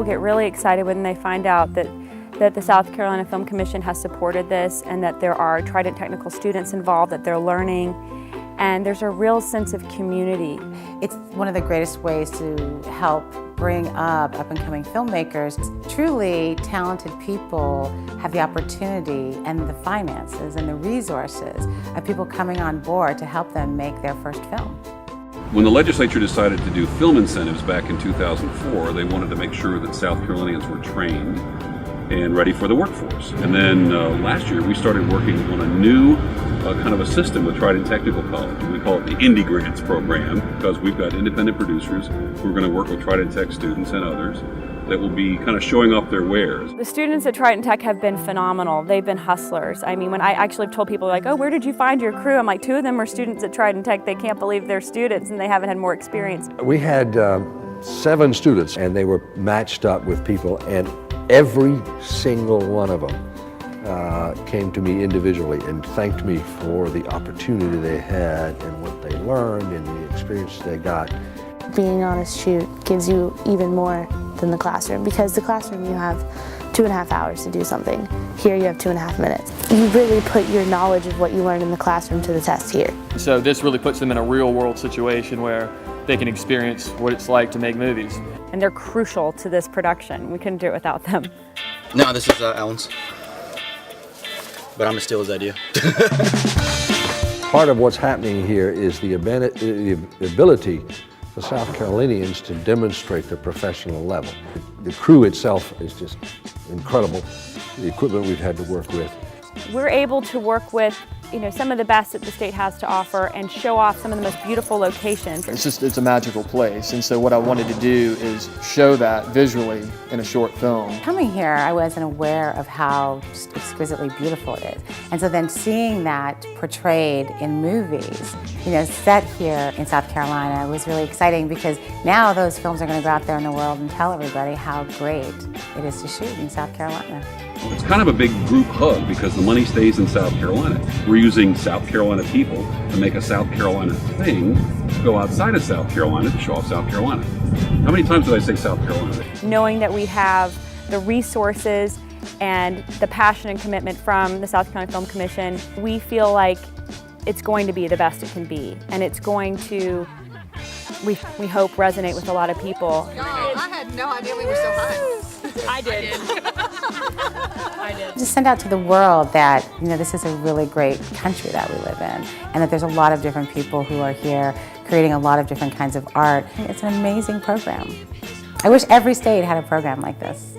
people get really excited when they find out that the South Carolina Film Commission has supported this and that there are Trident technical students involved, that they're learning, and there's a real sense of community. It's one of the greatest ways to help bring up-and-coming filmmakers. Truly talented people have the opportunity and the finances and the resources of people coming on board to help them make their first film. When the legislature decided to do film incentives back in 2004, they wanted to make sure that South Carolinians were trained and ready for the workforce. And then last year we started working on a new kind of a system with Trident Technical College. We call it the Indie Grants program because we've got independent producers who are going to work with Trident Tech students and others that will be kind of showing off their wares. The students at Trident Tech have been phenomenal. They've been hustlers. I mean, when I actually told people like, oh, where did you find your crew? I'm like, 2 of them are students at Trident Tech. They can't believe they're students and they haven't had more experience. We had 7 students and they were matched up with people, and every single one of them came to me individually and thanked me for the opportunity they had and what they learned and the experience they got. Being on a shoot gives you even more than the classroom, because the classroom you have 2.5 hours to do something. Here you have 2.5 minutes. You really put your knowledge of what you learned in the classroom to the test here. So this really puts them in a real world situation where they can experience what it's like to make movies. And they're crucial to this production. We couldn't do it without them. No, this is Alan's. But I'm gonna steal his idea. Part of what's happening here is the ability for South Carolinians to demonstrate their professional level. The crew itself is just incredible, the equipment we've had to work with. We're able to work with some of the best that the state has to offer and show off some of the most beautiful locations. It's a magical place, and so what I wanted to do is show that visually in a short film. Coming here, I wasn't aware of how just exquisitely beautiful it is. And so then seeing that portrayed in movies, set here in South Carolina was really exciting, because now those films are going to go out there in the world and tell everybody how great it is to shoot in South Carolina. It's kind of a big group hug because the money stays in South Carolina. We're using South Carolina people to make a South Carolina thing to go outside of South Carolina to show off South Carolina. How many times did I say South Carolina? Knowing that we have the resources and the passion and commitment from the South Carolina Film Commission, we feel like it's going to be the best it can be, and it's going to, we hope, resonate with a lot of people. No, I had no idea we were so high. I did. I did. Just send out to the world that this is a really great country that we live in, and that there's a lot of different people who are here creating a lot of different kinds of art. It's an amazing program. I wish every state had a program like this.